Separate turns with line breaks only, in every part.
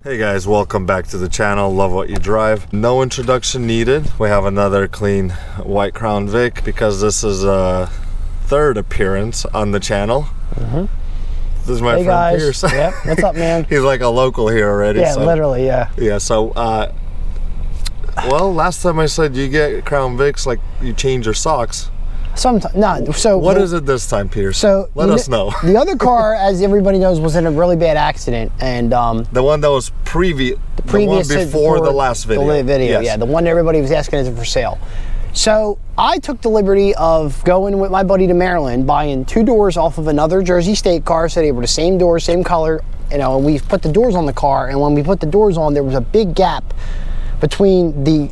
Hey guys, welcome back to the channel. Love what you drive. No introduction needed. We have another clean white Crown Vic because this is a third appearance on the channel. This is my friend Pierce.
Yep. What's up, man?
He's like a local here already.
Yeah,
so.
literally, yeah.
Yeah, so well, last time I said you get Crown Vics, like you change your socks.
Sometimes, no. So
what is it this time, Pierce?
So
let us know.
The other car, as everybody knows, was in a really bad accident, and
the one that was the one before the last video.
Yes. Yeah, the one everybody was asking is it for sale. So I took the liberty of going with my buddy to Maryland, buying 2 doors off of another Jersey State car, so they were the same doors, same color, you know. And we put the doors on the car, and when we put the doors on, there was a big gap between the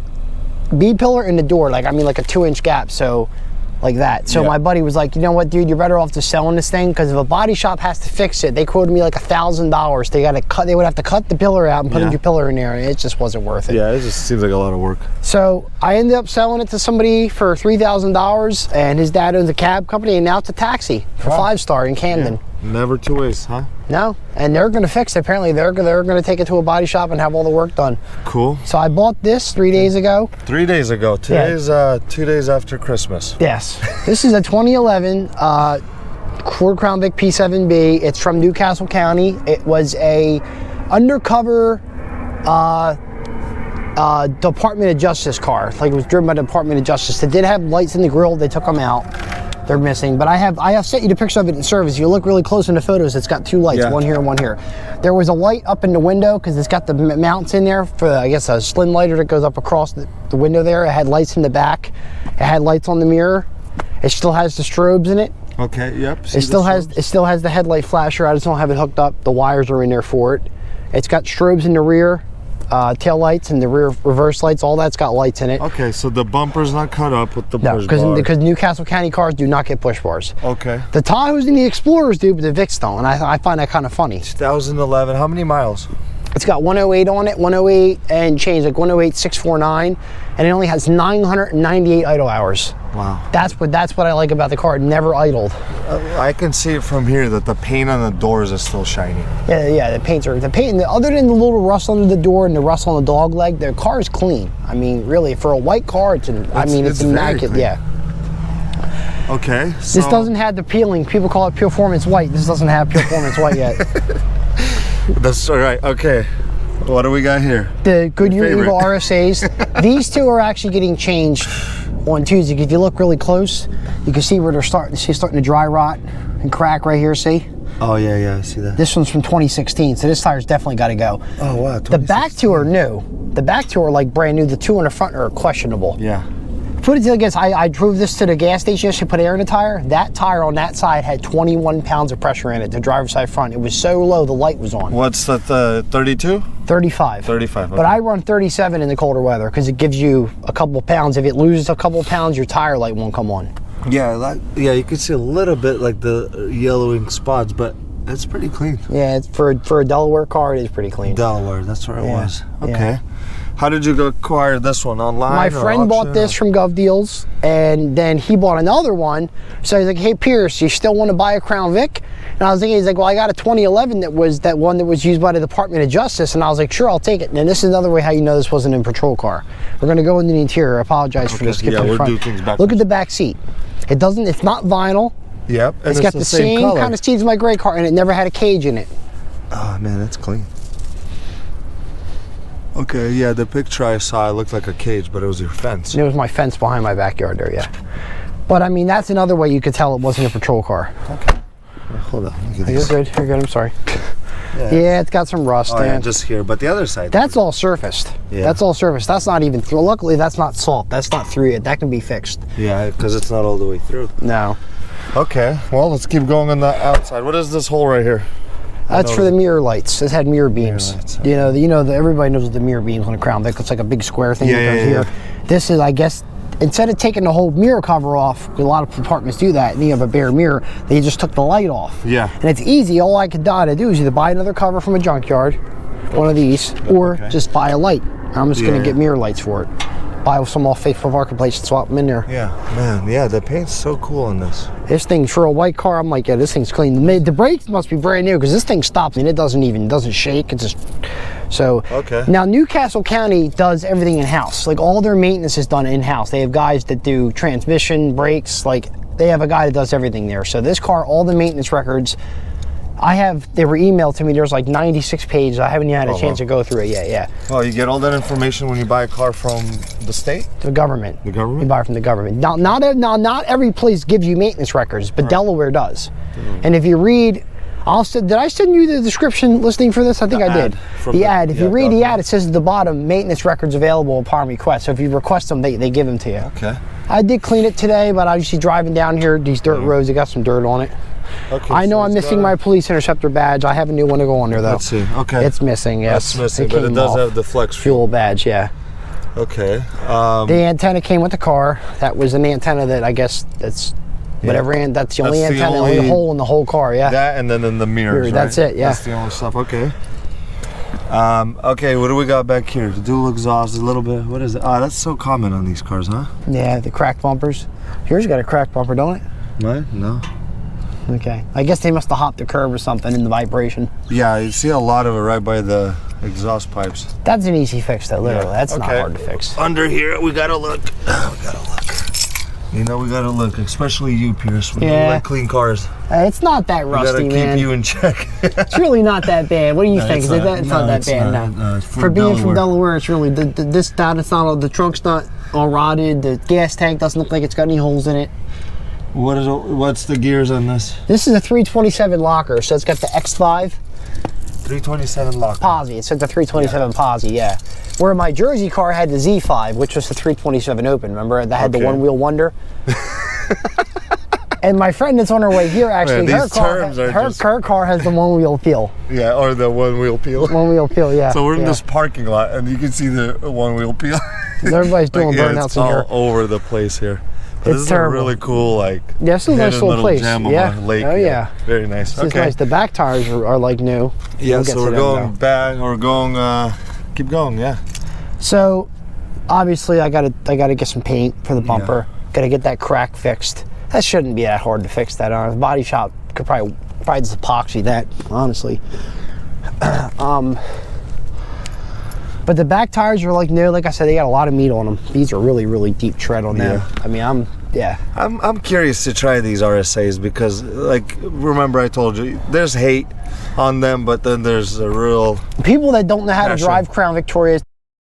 B pillar and the door, like a 2-inch gap. So. Like that. So my buddy was like, you know what, dude, you're better off just selling this thing, because if a body shop has to fix it, they quoted me like $1,000. They would have to cut the pillar out and put a new pillar in there, and it just wasn't worth it.
Yeah, it just seems like a lot of work.
So I ended up selling it to somebody for $3,000, and his dad owns a cab company, and now it's a taxi for 5-star in Camden.
Yeah. Never two ways, huh?
No, and they're going to fix it. Apparently, they're going to take it to a body shop and have all the work done. Cool. So I bought this 3 days ago.
3 days ago. Today's 2 days after Christmas.
Yes. This is a 2011 Ford Crown Vic P-7B. It's from Newcastle County. It was a undercover Department of Justice car. Like, it was driven by the Department of Justice. It did have lights in the grill. They took them out. They're missing, but I have sent you the picture of it in service. If you look really close in the photos, it's got 2 lights, one here and one here. There was a light up in the window because it's got the mounts in there for, I guess, a slim lighter that goes up across the window there. It had lights in the back. It had lights on the mirror. It still has the strobes in it. Okay, yep. It still has the headlight flasher. I just don't have it hooked up. The wires are in there for it. It's got strobes in the rear. Tail lights and the rear reverse lights, all that's got lights in it. Okay, so the bumper's not cut up with the push bar. Because Newcastle County cars do not get push bars. Okay. The Tahoes and the Explorers do, but the Vics don't, and I find that kind of funny. 2011, how many miles? It's got 108 on it, 108 and change, like 108,649, and it only has 998 idle hours. Wow. That's what I like about the car. It never idled. I can see it from here that the paint on the doors is still shiny. Yeah, the paint. Other than the little rust under the door and the rust on the dog leg, the car is clean. I mean, really, for a white car, it's immaculate. Yeah. Okay. So this doesn't have the peeling. People call it performance white. This doesn't have performance white yet. That's all right. Okay. What do we got here? The Goodyear Eagle RSAs. These 2 are actually getting changed on Tuesday. If you look really close, you can see where they're starting to dry rot and crack right here. See? Oh yeah, I see that. This one's from 2016, so this tire's definitely got to go. Oh wow. The back 2 are new. The back 2 are like brand new. The 2 on the front are questionable. Yeah. Put it against, I drove this to the gas station yesterday, put air in the tire. That tire on that side had 21 pounds of pressure in it, the driver's side front. It was so low, the light was on. What's that, 32? 35. 35, okay. But I run 37 in the colder weather because it gives you a couple pounds. If it loses a couple pounds, your tire light won't come on. Yeah, you can see a little bit like the yellowing spots, but it's pretty clean. Yeah, it's for a Delaware car, it is pretty clean. Delaware, that's where it was. Okay. Yeah. How did you acquire this one, online? My friend bought this from Gov Deals, and then he bought another one. So he's like, hey Pierce, you still want to buy a Crown Vic? And I was thinking, he's like, well, I got a 2011 that was that one that was used by the Department of Justice. And I was like, sure, I'll take it. And this is another way how you know this wasn't a patrol car. We're gonna go into the interior. I apologize for this. Yeah, we'll do things back. Look at the back seat. It's not vinyl. Yep. And it's got the same kind of seats as my gray car, and it never had a cage in it. Oh man, that's clean. Okay, yeah, the picture I saw, it looked like a cage, but it was your fence. It was my fence behind my backyard there, yeah. But I mean, that's another way you could tell it wasn't a patrol car. Okay. Hold on. You're good, I'm sorry. Yeah, it's got some rust. Oh, yeah, just here, but the other side. That's all surfaced. Yeah. That's all surfaced. That's not even through. Luckily, that's not salt. That's not through it. That can be fixed. Yeah, because it's not all the way through. No. Okay, well, let's keep going on the outside. What is this hole right here? That's for the mirror lights. This had mirror beams. Mirror lights. Everybody knows what the mirror beams on a Crown Vic. It's like a big square thing that goes here. This is, I guess, instead of taking the whole mirror cover off, a lot of departments do that, and you have a bare mirror, they just took the light off. Yeah. And it's easy. All I could do is either buy another cover from a junkyard, one of these, or just buy a light. I'm just going to get mirror lights for it. buy some off Faithful Marketplace and swap them in there. Yeah, man, yeah, the paint's so cool on this. This thing, for a white car, I'm like, yeah, this thing's clean. The brakes must be brand new because this thing stops and it doesn't shake. It just So now Newcastle County does everything in-house. Like all their maintenance is done in-house. They have guys that do transmission, brakes, like they have a guy that does everything there. So this car, all the maintenance records, they were emailed to me. There's like 96 pages. I haven't even had a chance to go through it yet. Yeah.
Oh, you get all that information when you buy a car from the state?
The government.
The government?
You buy it from the government. Now, not every place gives you maintenance records, but Delaware does. And if you read, did I send you the description listing for this? I think I did. The ad. If you read the ad, it says at the bottom, maintenance records available upon request. So if you request them, they give them to you.
Okay.
I did clean it today, but I was just driving down here, these dirt roads, they got some dirt on it.
Okay,
I know I'm missing my police interceptor badge. I have a new one to go on there though.
Let's see. Okay.
It's missing, yes.
That's missing, but it does have the flex
fuel badge, yeah.
Okay.
The antenna came with the car. That was an antenna that I guess that's whatever, that's the only antenna, the only hole in the whole car, yeah.
That and then in the mirrors, right?
That's it, yeah.
That's the only stuff, okay. Okay, what do we got back here? The dual exhaust, a little bit, what is it? Ah, that's so common on these cars, huh?
Yeah, the cracked bumpers. Yours got a cracked bumper, don't it?
Mine? No.
Okay. I guess they must have hopped the curb or something in the vibration.
Yeah, you see a lot of it right by the exhaust pipes.
That's an easy fix though, literally. That's not hard to fix.
Under here, we gotta look. You know, we gotta look, especially you, Pierce. We like clean cars.
It's not that rusty, man.
We gotta keep you in check.
It's really not that bad. What do you think? It's not that bad. No. For being from Delaware, it's really it's not. The trunk's not all rotted. The gas tank doesn't look like it's got any holes in it.
What's the gears on this?
This is a 327 locker, so it's got the X5.
327 locker.
Posi. It said the 327 Posi, yeah. Where my Jersey car had the Z5, which was the 327 open. Remember that had the one-wheel wonder. And my friend that's on her way here, actually, her car has the one-wheel peel.
Yeah, or the one-wheel peel.
One-wheel peel, yeah.
So we're in this parking lot, and you can see the one-wheel peel.
Everybody's doing burnouts in here.
It's all over the place here. But
It's terrible.
This is a really cool, like,
this is a nice little place.
Lake.
Oh yeah.
Very nice.
This is nice. The back tires are like new.
Yeah, so we're going back. We're going. Keep going. Yeah.
So, obviously, I gotta get some paint for the bumper. Gotta get that crack fixed. That shouldn't be that hard to fix. That the body shop could probably just epoxy that, honestly. But the back tires are like new. Like I said, they got a lot of meat on them. These are really, really deep tread on them. I mean, I'm
curious to try these RSAs because, like, remember I told you, there's hate on them, but then there's a real
people that don't know how to drive Crown Victorias,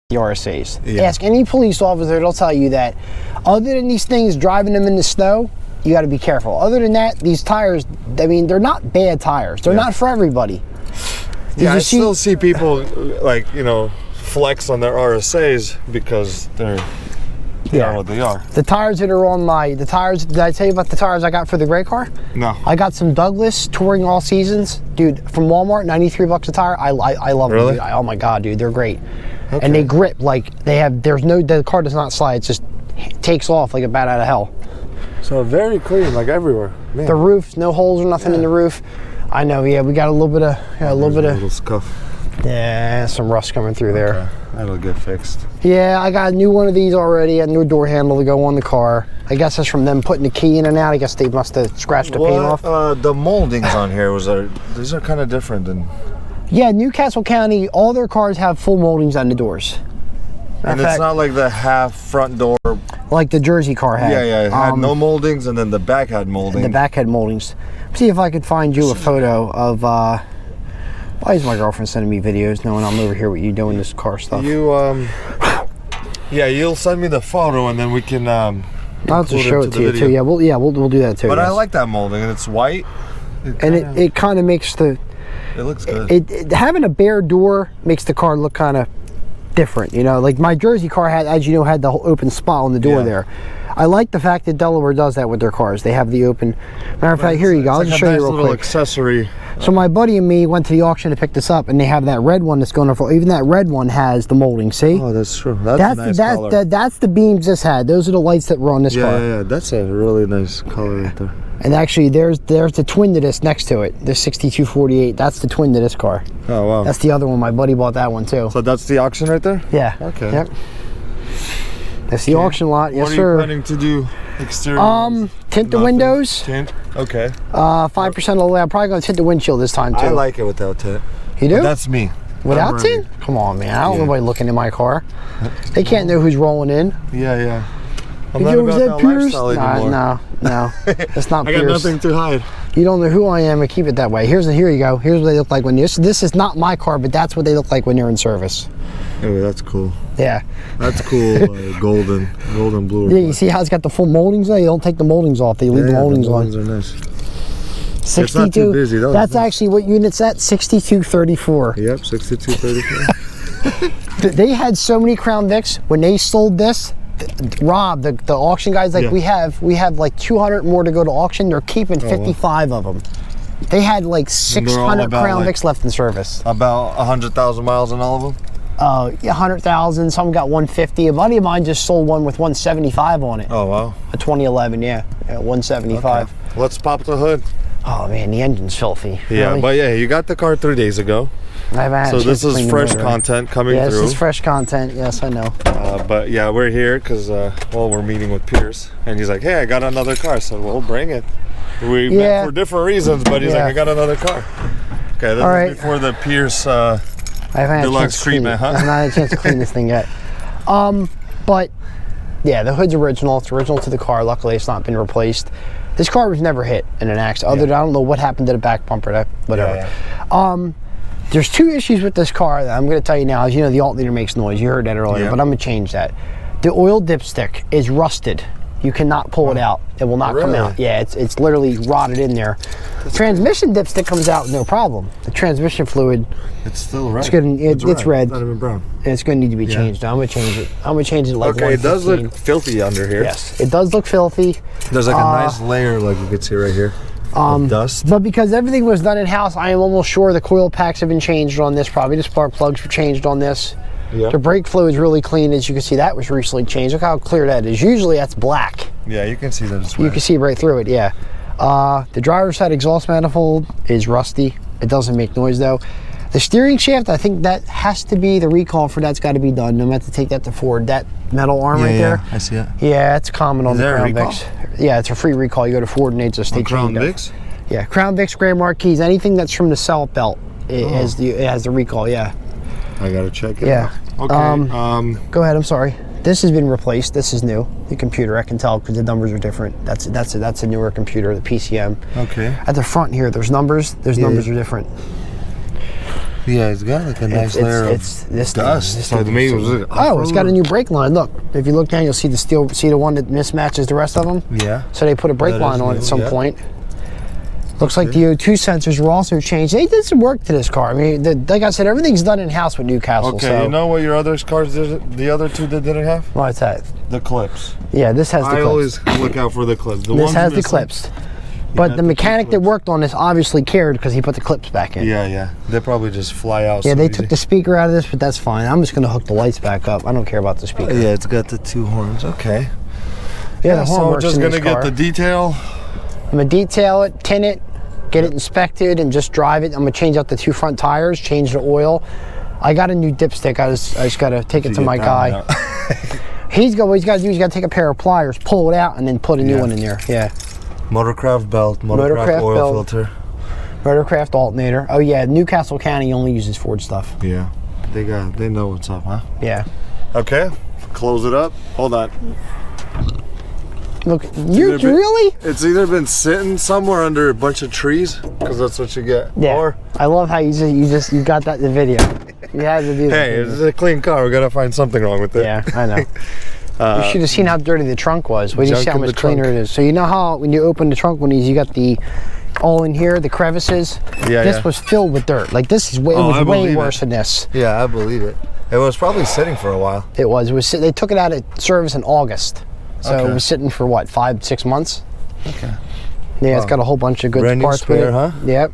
the RSAs. Ask any police officer; they'll tell you that. Other than these things, driving them in the snow, you got to be careful. Other than that, these tires, I mean, they're not bad tires. They're not for everybody.
I still see people, like, you know, flex on their RSAs because they are what they are.
The tires that are on did I tell you about the tires I got for the gray car?
No.
I got some Douglas Touring All Seasons, dude, from Walmart, 93 bucks a tire. I love them, dude. Oh my God, dude, they're great. Okay. And they grip like the car does not slide, it just takes off like a bat out of hell.
So very clean, like everywhere. Man.
The roof's no holes or nothing in the roof. I know, we got a little bit of a little
scuff.
Yeah, some rust coming through there.
That'll get fixed.
Yeah, I got a new one of these already, a new door handle to go on the car. I guess that's from them putting the key in and out. I guess they must have scratched the paint off.
The moldings on here these are kind of different than.
Yeah, Newcastle County, all their cars have full moldings on the doors.
And it's not like the half front door.
Like the Jersey car had.
Yeah, it had no moldings, and then the back had moldings.
The back had moldings. See if I could find you a photo of. Why is my girlfriend sending me videos knowing I'm over here with you doing this car stuff?
You'll send me the photo, and then we can.
I'll just show it to you too. Yeah, we'll do that too.
But I like that molding, and it's white.
It kind of makes the.
It looks good.
Having a bare door makes the car look kind of different, you know. Like my Jersey car had, as you know, had the whole open spot on the door there. I like the fact that Delaware does that with their cars. They have the open. Matter of fact, here you go. I'll just show you real quick.
Accessory.
So my buddy and me went to the auction to pick this up, and they have that red one that's going for. Even that red one has the molding. See?
Oh, that's true. That's a nice color.
That's the beams this had. Those are the lights that were on this car.
Yeah, that's a really nice color right there.
And actually, there's the twin to this next to it. The 6248. That's the twin to this car.
Oh wow.
That's the other one. My buddy bought that one too.
So that's the auction right there?
Yeah.
Okay.
Yep. That's the auction lot. Yes, sir.
What are you planning to do? Exterior?
Tint the windows.
Tint. Okay.
5% of the way. I'm probably going to tint the windshield this time too.
I like it without tint.
You do?
But that's me.
Without tint? Come on, man. I don't know nobody looking in my car. They can't know who's rolling in.
Yeah. I'm not about that lifestyle anymore.
No. That's not
I
Pierce.
got nothing to hide.
You don't know who I am and keep it that way. Here you go. Here's what they look like when this is not my car, but that's what they look like when you're in service.
Oh, that's cool.
Yeah.
That's cool. Golden blue.
Yeah, you see how it's got the full moldings there? You don't take the moldings off. They leave the moldings on.
The moldings are nice.
62.
It's not too busy, though.
That's actually what unit's at, 6234.
Yep, 6234.
They had so many Crown Vics when they sold this. Rob, the auction guys we have like 200 more to go to auction. They're keeping 55 of them. They had like 600 Crown Vics left in service.
About 100,000 miles on all of them?
100,000. Some got 150. A buddy of mine just sold one with 175 on it.
Oh, wow.
A 2011, yeah 175.
Okay. Let's pop the hood.
Oh man, the engine's filthy.
Yeah,
really?
but yeah, you got the car 3 days ago.
I haven't had
so this is fresh content coming through.
Yeah, this is fresh content. Yes, I know.
But yeah, we're here because we're meeting with Pierce, and he's like, "Hey, I got another car." So we'll bring it. We met for different reasons, but he's like, "I got another car." Okay, this is before the Pierce deluxe treatment, huh?
I've not had a chance to clean this thing yet. But yeah, the hood's original. It's original to the car. Luckily, it's not been replaced. This car was never hit in an accident. Other than I don't know what happened to the back bumper. Whatever. There's two issues with this car that I'm going to tell you now. As you know, the alternator makes noise. You heard that earlier, but I'm going to change that. The oil dipstick is rusted. You cannot pull it out. It will not come out. Yeah, it's literally rotted in there. The transmission dipstick comes out no problem. The transmission fluid,
it's still red.
It's red.
It's not even brown.
And it's going to need to be changed. I'm going to change it. I'm going to change it like
okay, it does look filthy under here.
Yes, it does look filthy.
There's like a nice layer, like you can see right here. Dust.
But because everything was done in-house, I am almost sure the coil packs have been changed on this. Probably the spark plugs were changed on this. Yep. The brake fluid's really clean. As you can see, that was recently changed. Look how clear that is. Usually that's black.
Yeah, you can see that it's red.
You can see right through it, yeah. The driver's side exhaust manifold is rusty. It doesn't make noise though. The steering shaft, I think that has to be the recall for that's got to be done. No matter to take that to Ford. That metal arm right there.
I see it.
Yeah, it's common on the Crown Vics. Yeah, it's a free recall. You go to Ford and they just take
Crown Vics.
Yeah, Crown Vics, Grand Marquis, anything that's from the cell belt, it has the recall. Yeah.
I gotta check it. Yeah. Okay.
Go ahead. I'm sorry. This has been replaced. This is new. The computer, I can tell because the numbers are different. That's a newer computer, the PCM.
Okay.
At the front here, there's numbers. Numbers are different.
Yeah, it's got like a nice layer of dust. It's got
a new brake line. Look, if you look down, you'll see the one that mismatches the rest of them.
Yeah.
So they put a brake line on at some point. Looks like the O2 sensors were also changed. They did some work to this car. I mean, like I said, everything's done in-house with Newcastle.
Okay,
so.
You know what your other cars did, the other two that didn't have?
What's that?
The clips.
Yeah, this has the clips.
I always look out for the clips.
This has the clips. But the mechanic that worked on this obviously cared because he put the clips back in.
Yeah. They probably just fly out.
Yeah, they took the speaker out of this, but that's fine. I'm just going to hook the lights back up. I don't care about the speaker.
Yeah, it's got the two horns. Okay.
Yeah, the horn
so we're
works
just
in
going to
this
get
car.
the detail.
I'm going to detail it, tint it, get it inspected, and just drive it. I'm going to change out the two front tires, change the oil. I got a new dipstick. I just got to take it to my guy. What he's got to do is take a pair of pliers, pull it out, and then put a new one in there. Yeah.
Motorcraft belt, Motorcraft oil filter.
Motorcraft alternator. Oh yeah, Newcastle County only uses Ford stuff.
Yeah, they know what's up, huh?
Yeah.
Okay, close it up. Hold on.
Look, really?
It's either been sitting somewhere under a bunch of trees, because that's what you get.
Yeah.
Or,
I love how you got that in the video. You had to do that.
Hey, it's a clean car. We gotta find something wrong with it.
Yeah, I know. You should have seen how dirty the trunk was. Wait, you see how much cleaner it is. So you know how when you open the trunk, when you got the all in here, the crevices.
Yeah.
This was filled with dirt. Like this is way, it was way worse than this.
Yeah, I believe it. It was probably sitting for a while.
It was. They took it out of service in August, so it was sitting for what, 5-6 months.
Okay.
Yeah, it's got a whole bunch of good parts with it.
Huh?
Yep.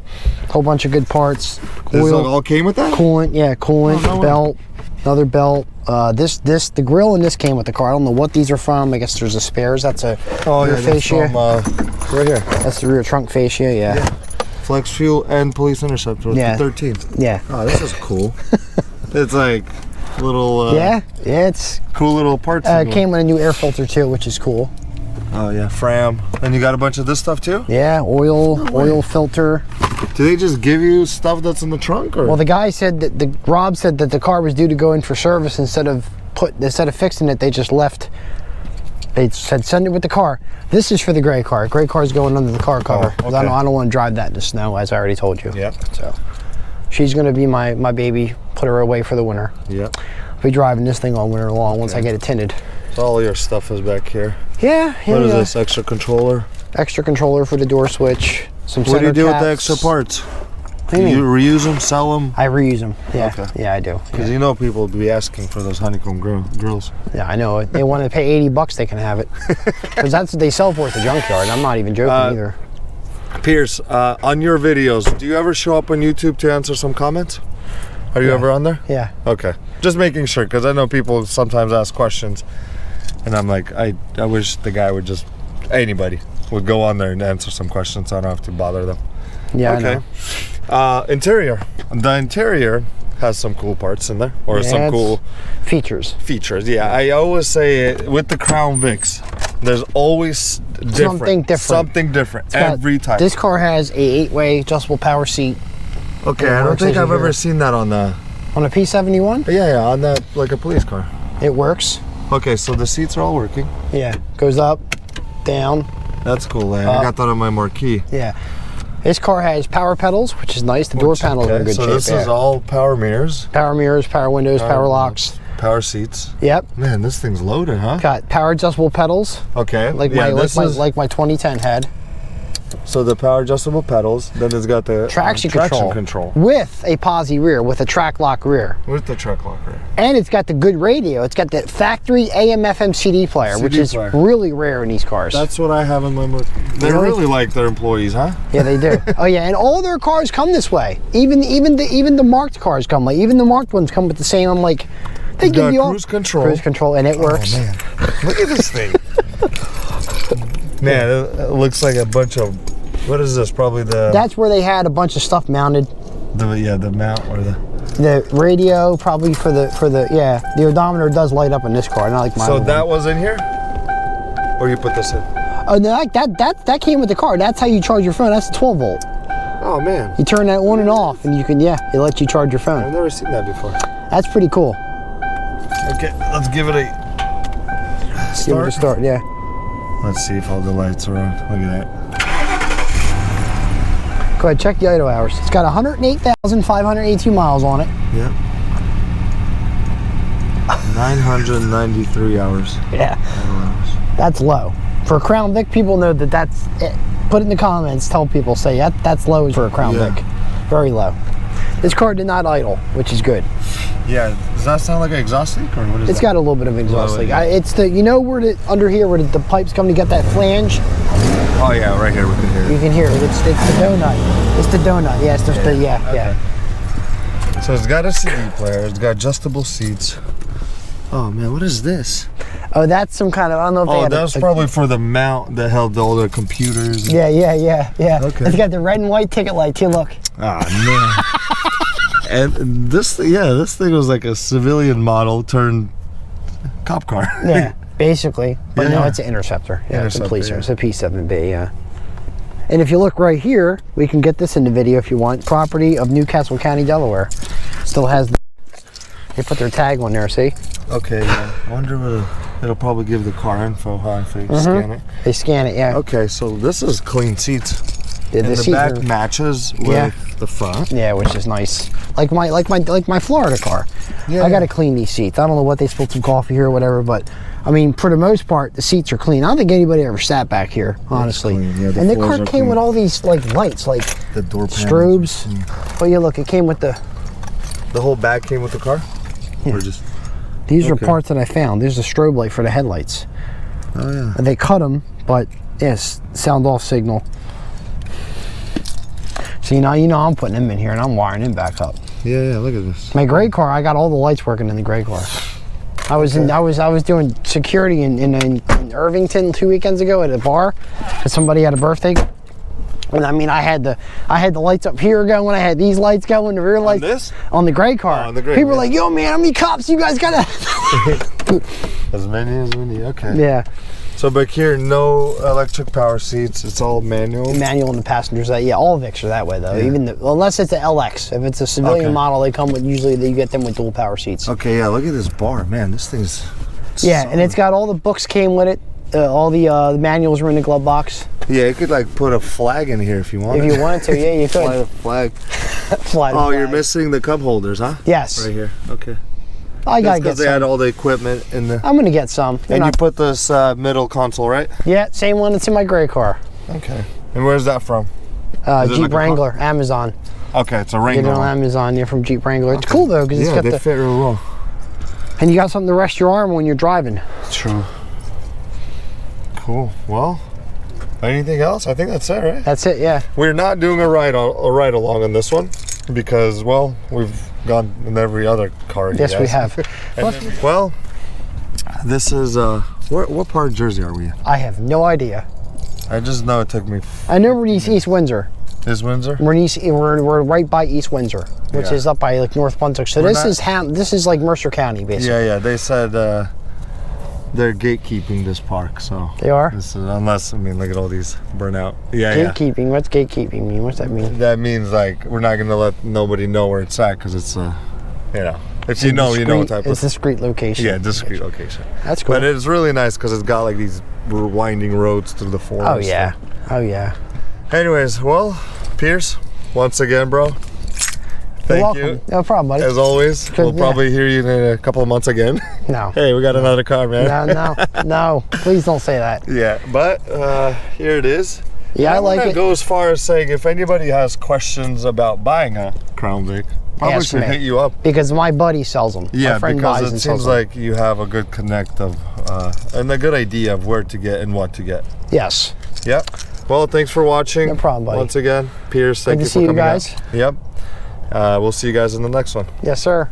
Whole bunch of good parts.
This all came with that?
Coolant, belt, another belt. The grill in this came with the car. I don't know what these are from. I guess there's a spares. That's a rear fascia.
Right here.
That's the rear trunk fascia, yeah.
Flex fuel and police interceptor.
Yeah.
The 13.
Yeah.
Oh, this is cool. It's like little.
It's
cool little parts.
It came with a new air filter too, which is cool.
Oh yeah, Fram. And you got a bunch of this stuff too?
Yeah, oil filter.
Do they just give you stuff that's in the trunk, or?
Well, the guy said that Rob said that the car was due to go in for service. Instead of fixing it, they just left. They said send it with the car. This is for the gray car. Gray car is going under the car cover.
Oh, okay.
I don't want to drive that in the snow, as I already told you.
Yep.
So she's going to be my baby. Put her away for the winter.
Yep.
I'll be driving this thing all winter long once I get it tinted.
So all your stuff is back here.
Yeah.
What is this? Extra controller?
Extra controller for the door switch. Some
What do you do
caps.
with the extra parts?
Do you
reuse them, sell them?
I reuse them. Yeah.
Okay.
Yeah, I do.
Because you know people will be asking for those honeycomb grills.
Yeah, I know. They want to pay $80, they can have it. Because that's what they sell for at the junkyard. I'm not even joking either.
Pierce, on your videos, do you ever show up on YouTube to answer some comments? Are you ever on there?
Yeah.
Okay. Just making sure, because I know people sometimes ask questions, and I'm like, I wish the guy would just, anybody would go on there and answer some questions so I don't have to bother them.
Yeah,
okay.
I know.
Interior. The interior has some cool parts in there, or some cool
features.
Yeah, I always say it, with the Crown Vics, there's always something different every time.
This car has a 8-way adjustable power seat.
Okay, I don't think I've ever seen that on the
P-71.
Yeah, on that, like a police car.
It works.
Okay, so the seats are all working.
Yeah, goes up, down.
That's cool. I got that on my Marquee.
Yeah. This car has power pedals, which is nice. The door panels are in good shape.
So this is all power mirrors.
Power mirrors, power windows, power locks.
Power seats.
Yep.
Man, this thing's loaded, huh?
Got power adjustable pedals.
Okay.
Like my 2010 had.
So the power adjustable pedals, then it's got the
traction control with a posi rear, with a track lock rear.
With the track lock rear.
And it's got the good radio. It's got the factory AM/FM CD player, which is really rare in these cars.
That's what I have in my Mercury. They really like their employees, huh?
Yeah, they do. Oh yeah, and all their cars come this way. Even the marked cars come like. Even the marked ones come with the same. I'm like, they give you
cruise control,
and it works.
Oh, man. Look at this thing. Man, it looks like a bunch of, what is this? Probably the...
That's where they had a bunch of stuff mounted.
The mount or the...
The radio, probably for the the odometer does light up in this car, not like mine.
So that was in here? Or you put this in?
Oh no, that came with the car. That's how you charge your phone. That's a 12 volt.
Oh man.
You turn that on and off, and you can, it lets you charge your phone.
I've never seen that before.
That's pretty cool.
Okay, let's give it a start.
Give it a start, yeah.
Let's see if all the lights are on. Look at that.
Go ahead, check the idle hours. It's got 108,582 miles on it.
Yep. 993 hours.
Yeah. That's low. For a Crown Vic, people know that's it. Put it in the comments. Tell people, say that's low for a Crown Vic. Very low. This car did not idle, which is good.
Yeah. Does that sound like an exhaust leak, or what is it?
It's got a little bit of exhaust leak. It's the, where under here where the pipes come to get that flange.
Oh yeah, right here we can hear it.
You can hear it. It's the donut. It's the donut. Yeah, it's just yeah.
So it's got a CD player. It's got adjustable seats. Oh man, what is this?
Oh, that's some kind of, I don't know if they had
that's probably for the mount that held all the computers.
Yeah.
Okay.
It's got the red and white ticket light too, look.
Ah, man. And this thing was like a civilian model turned cop car.
Yeah, basically. But no, it's an Interceptor. Yeah, it's a policer. It's a P-7B, yeah. And if you look right here, we can get this in the video if you want. Property of Newcastle County, Delaware. Still has they put their tag on there, see?
Okay, yeah. I wonder what it'll probably give the car info, huh, if they scan it.
They scan it, yeah.
Okay, so this is clean seats.
Yeah,
and the back matches with the front.
Yeah, which is nice. Like my Florida car. Yeah. I gotta clean these seats. I don't know what they spilled some coffee here or whatever, but I mean, for the most part, the seats are clean. I don't think anybody ever sat back here, honestly.
Yeah,
and the car came with all these lights, like
the door
strobes. Well, yeah, look, it came with the
whole bag came with the car.
Yeah.
Or just
these are parts that I found. There's a strobe light for the headlights.
Oh yeah.
And they cut them, but yes, sound off signal. So you know I'm putting them in here and I'm wiring them back up.
Yeah, look at this.
My gray car, I got all the lights working in the gray car. I was doing security in Irvington 2 weekends ago at a bar because somebody had a birthday. And I mean, I had the lights up here going. I had these lights going, the rear lights on the gray car.
Oh, on the gray,
people were like, "Yo, man, how many cops you guys got?"
As many. Okay.
Yeah.
So back here, no electric power seats. It's all manual.
Manual in the passengers. Yeah, all Vics are that way though.
Yeah.
Even unless it's an LX. If it's a civilian model, they come with usually you get them with dual power seats.
Okay, yeah. Look at this bar, man. This thing's.
Yeah,
solid.
and it's got all the books came with it. All the manuals were in the glove box.
Yeah, you could like put a flag in here if you wanted.
If you wanted to, yeah, you could.
Fly the flag.
Fly the
Oh,
flag.
you're missing the cup holders, huh?
Yes.
Right here. Okay.
I gotta get
Because they
some.
had all the equipment in the.
I'm gonna get some.
And you put this middle console, right?
Yeah, same one that's in my gray car.
Okay. And where's that from? Is it
Jeep
like a
Wrangler, Amazon.
Okay, it's a
Get
Wrangler.
it on
one.
Amazon. You're from Jeep Wrangler. It's cool though because it's
Yeah,
got
they
the
fit real well.
and you got something to rest your arm when you're driving.
True. Cool. Well, anything else? I think that's it, right?
That's it. Yeah.
We're not doing a ride along on this one because, well, we've gone in every other car.
Yes, we have.
Well, this is what part of Jersey are we in?
I have no idea.
I just know it took me.
I know we're in East Windsor.
Is Windsor?
We're right by East Windsor, which
Yeah.
is up by like North Brunswick. So
We're
this is like Mercer County basically.
Yeah, yeah. They said they're gatekeeping this park, so
They are?
This is, unless look at all these burnout. Yeah, yeah.
Gatekeeping. What's gatekeeping mean? What's that mean?
That means like we're not gonna let nobody know where it's at because it's if you know, you know what type
It's
of.
a discreet location.
Yeah, discreet location.
That's cool.
But it's really nice because it's got like these winding roads through the forest.
Oh yeah. Oh yeah.
Anyways, well, Pierce, once again, bro.
You're
Thank
welcome.
you.
No problem, buddy.
As always, we'll
yeah.
probably hear you in a couple of months again.
No.
Hey, we got another car, man.
No. Please don't say that.
Yeah, but here it is.
Yeah, I like
I'm gonna
it.
go as far as saying if anybody has questions about buying a Crown Vic, probably
Ask
should
me.
hit you up.
Because my buddy sells them.
Yeah,
my friend buys
because it
and sells
seems
them.
like you have a good connect of and a good idea of where to get and what to get.
Yes.
Yep. Well, thanks for watching.
No problem, buddy.
Once again, Pierce, thank
Good
you
to
for
see you
coming
guys.
out. Yep. We'll see you guys in the next one.
Yes, sir.